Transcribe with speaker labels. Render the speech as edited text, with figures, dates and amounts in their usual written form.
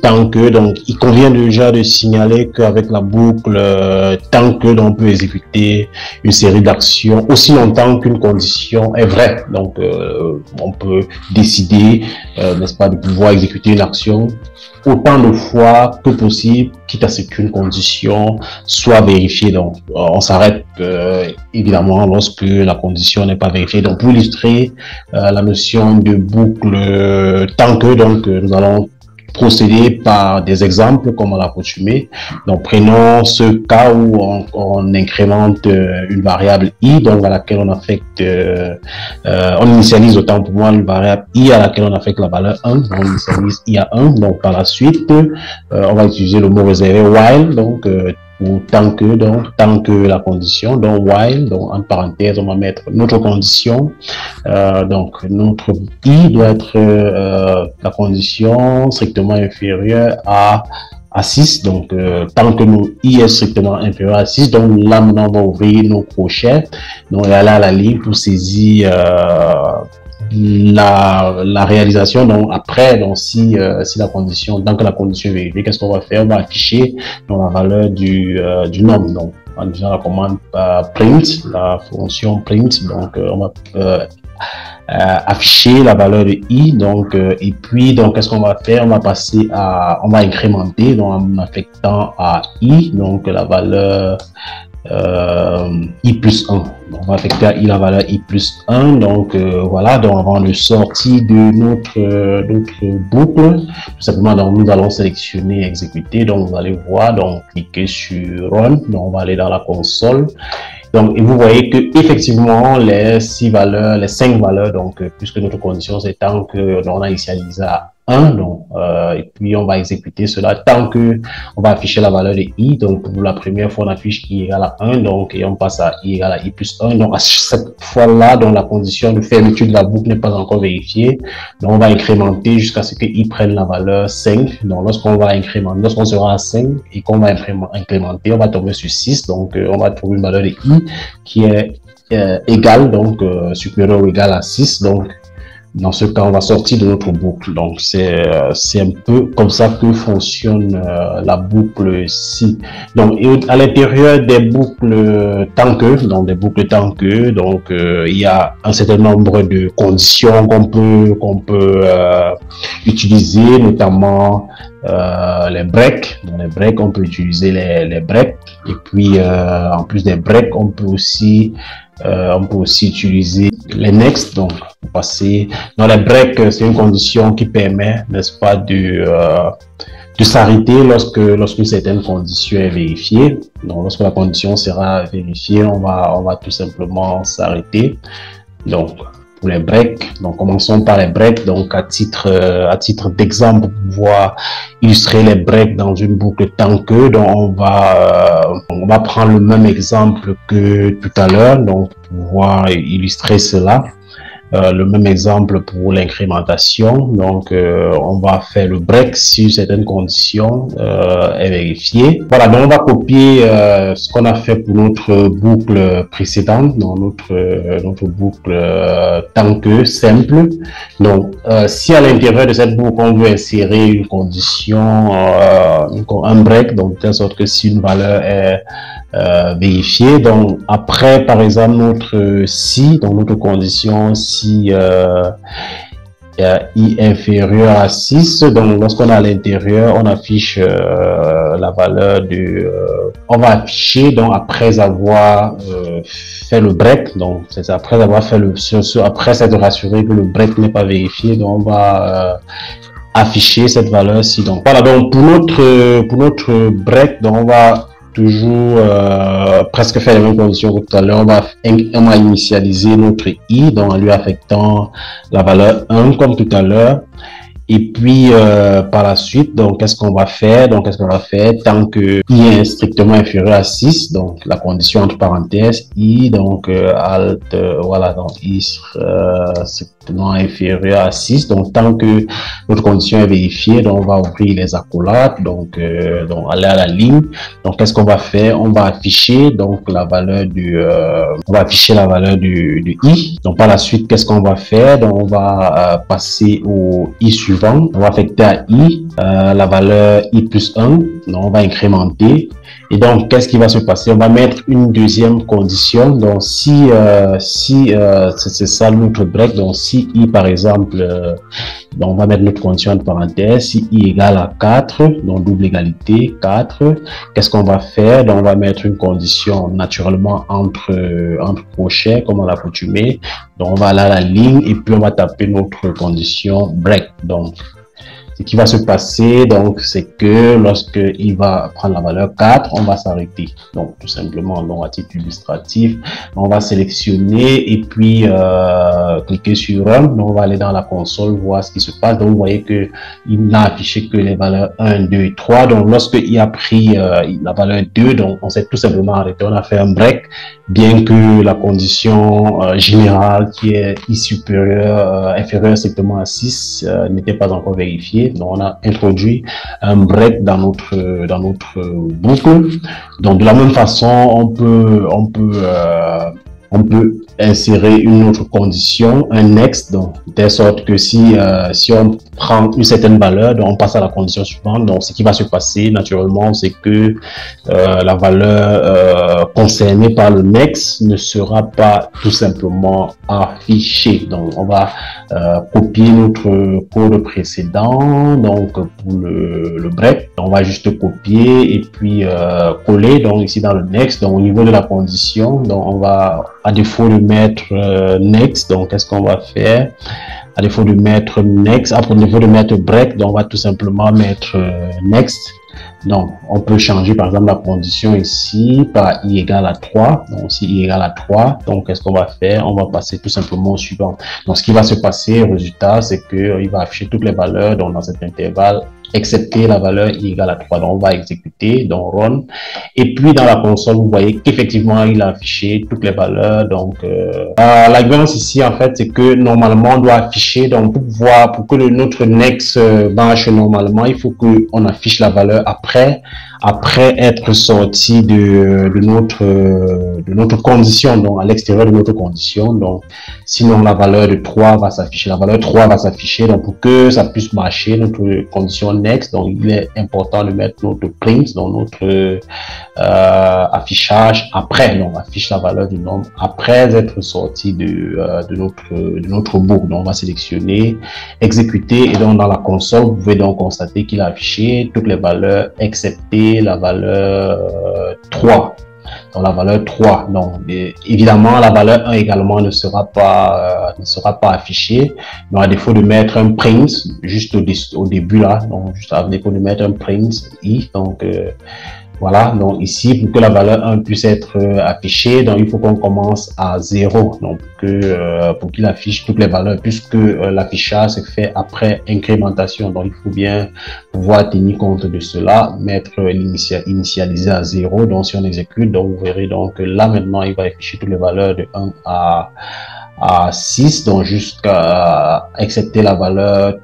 Speaker 1: tant que, donc il convient déjà de signaler qu'avec la boucle tant que, donc, on peut exécuter une série d'actions aussi longtemps qu'une condition est vraie. Donc on peut décider, n'est-ce pas, de pouvoir exécuter une action autant de fois que possible, quitte à ce qu'une condition soit vérifiée. Donc on s'arrête évidemment lorsque la condition n'est pas vérifiée. Donc pour illustrer la notion de boucle tant que, donc nous allons procéder par des exemples comme à l'accoutumée. Donc prenons ce cas où on incrémente une variable i, donc à laquelle on affecte, on initialise autant pour moi une variable i à laquelle on affecte la valeur 1, donc on initialise i à 1. Donc par la suite, on va utiliser le mot réservé while, donc ou tant que la condition, donc while, donc en parenthèse on va mettre notre condition, donc notre i doit être la condition strictement inférieure à 6, donc tant que nos i est strictement inférieur à 6, donc là maintenant on va ouvrir nos crochets, donc aller à la ligne pour saisir la réalisation. Donc après, donc si la condition, tant que la condition est vérifiée, qu'est-ce qu'on va faire? On va afficher donc la valeur du nombre, donc en utilisant la commande print, la fonction print. Donc on va afficher la valeur de i, donc et puis donc qu'est-ce qu'on va faire? On va passer à, on va incrémenter donc en affectant à i donc la valeur i plus 1. Donc, on va affecter à i la valeur i plus 1. Donc voilà, donc avant de sortir de notre boucle, tout simplement donc nous allons sélectionner exécuter. Donc vous allez voir, donc cliquer sur run, donc on va aller dans la console. Donc, et vous voyez que effectivement les 5 valeurs, donc puisque notre condition c'est tant que on a initialisé à 1, donc et puis on va exécuter cela tant que on va afficher la valeur de i. Donc pour la première fois on affiche i égale à 1, donc et on passe à i égale à i plus 1. Donc à cette fois là, donc la condition de fermeture de la boucle n'est pas encore vérifiée, donc on va incrémenter jusqu'à ce que i prenne la valeur 5. Donc lorsqu'on va incrémenter, lorsqu'on sera à 5 et qu'on va incrémenter, on va tomber sur 6, donc on va trouver une valeur de i qui est égale, donc supérieure ou égale à 6. Donc dans ce cas, on va sortir de notre boucle. Donc, c'est un peu comme ça que fonctionne la boucle ci. Donc, à l'intérieur des boucles tant que, donc il y a un certain nombre de conditions qu'on peut utiliser, notamment les breaks. Dans les breaks, on peut utiliser les breaks. Et puis, en plus des breaks, on peut aussi utiliser les next. Donc passer dans les breaks, c'est une condition qui permet, n'est-ce pas, de s'arrêter lorsqu'une certaine condition est vérifiée. Donc lorsque la condition sera vérifiée, on va tout simplement s'arrêter. Donc pour les breaks, donc commençons par les breaks. Donc à titre d'exemple, pour pouvoir illustrer les breaks dans une boucle tant que, donc on va prendre le même exemple que tout à l'heure, donc pour pouvoir illustrer cela. Le même exemple pour l'incrémentation. Donc on va faire le break si certaines conditions est vérifiée. Voilà, donc on va copier ce qu'on a fait pour notre boucle précédente, dans notre boucle tant que simple. Donc si à l'intérieur de cette boucle on veut insérer une condition, un break, donc de telle sorte que si une valeur est vérifiée, donc après par exemple notre condition si i inférieur à 6, donc lorsqu'on est à l'intérieur on affiche la valeur de on va afficher, donc après avoir fait le break, donc c'est après avoir fait après s'être rassuré que le break n'est pas vérifié, donc on va afficher cette valeur-ci. Donc voilà, donc pour notre break, donc on va toujours presque faire les mêmes conditions que tout à l'heure. On va initialiser notre i, donc en lui affectant la valeur 1 comme tout à l'heure. Et puis par la suite, donc qu'est-ce qu'on va faire? Donc tant que i est strictement inférieur à 6, donc la condition entre parenthèses i, donc alt, voilà, donc i strictement inférieur à 6, donc tant que notre condition est vérifiée, donc on va ouvrir les accolades, donc aller à la ligne. Donc qu'est-ce qu'on va faire? On va afficher donc la valeur du i. Donc par la suite, qu'est-ce qu'on va faire? Donc on va passer au i suivant. On va affecter à i la valeur i plus 1, donc on va incrémenter. Et donc, qu'est-ce qui va se passer? On va mettre une deuxième condition. Donc, c'est ça notre break. Donc, si i, par exemple, donc on va mettre notre condition de parenthèse, si i égale à 4, donc double égalité, 4, qu'est-ce qu'on va faire? Donc, on va mettre une condition naturellement entre crochets, comme on l'a coutumé. Donc, on va aller à la ligne et puis on va taper notre condition break. Donc, ce qui va se passer, donc, c'est que lorsque il va prendre la valeur 4, on va s'arrêter. Donc, tout simplement, donc, à titre illustratif, on va sélectionner et puis cliquer sur Run. Donc, on va aller dans la console, voir ce qui se passe. Donc, vous voyez que il n'a affiché que les valeurs 1, 2 et 3. Donc, lorsque il a pris la valeur 2, donc, on s'est tout simplement arrêté. On a fait un break, bien que la condition générale qui est i supérieure, inférieure strictement à 6 n'était pas encore vérifiée. Donc, on a introduit un break dans notre boucle. Donc, de la même façon, on peut insérer une autre condition, un next, donc, de telle sorte que si on prend une certaine valeur, donc on passe à la condition suivante. Donc, ce qui va se passer naturellement, c'est que la valeur concernée par le next ne sera pas tout simplement affichée. Donc, on va copier notre code précédent, donc pour le break, on va juste copier et puis coller, donc ici dans le next. Donc, au niveau de la condition, donc on va, à défaut de mettre next, donc qu'est-ce qu'on va faire? À défaut de mettre next, à défaut de mettre break, donc on va tout simplement mettre next. Donc, on peut changer par exemple la condition ici par i égale à 3. Donc, si i égale à 3, donc qu'est-ce qu'on va faire? On va passer tout simplement au suivant. Donc, ce qui va se passer, au résultat, c'est qu'il va afficher toutes les valeurs donc, dans cet intervalle, excepté la valeur i égale à 3. Donc, on va exécuter, donc run. Et puis, dans la console, vous voyez qu'effectivement, il a affiché toutes les valeurs. Donc, la différence ici, en fait, c'est que normalement, on doit afficher, donc pour que notre next marche normalement, il faut qu'on affiche la valeur après être sorti de notre condition, donc à l'extérieur de notre condition. Donc, sinon la valeur de 3 va s'afficher, la valeur 3 va s'afficher. Donc, pour que ça puisse marcher, notre condition next, donc il est important de mettre notre print, donc notre affichage après. Donc, on affiche la valeur du nombre après être sorti de notre boucle. Donc, on va sélectionner, exécuter, et donc dans la console, vous pouvez donc constater qu'il a affiché toutes les valeurs excepté la valeur 3. Donc la valeur 3. Donc évidemment la valeur 1 également ne sera pas affichée. Donc à défaut de mettre un print juste au début là, donc juste à défaut de mettre un print i, donc voilà, donc ici, pour que la valeur 1 puisse être affichée, donc il faut qu'on commence à 0. Donc pour qu'il affiche toutes les valeurs, puisque l'affichage se fait après incrémentation. Donc il faut bien pouvoir tenir compte de cela, mettre initialisé à 0. Donc si on exécute, donc vous verrez donc que là maintenant, il va afficher toutes les valeurs de 1 à 6, donc jusqu'à excepter la valeur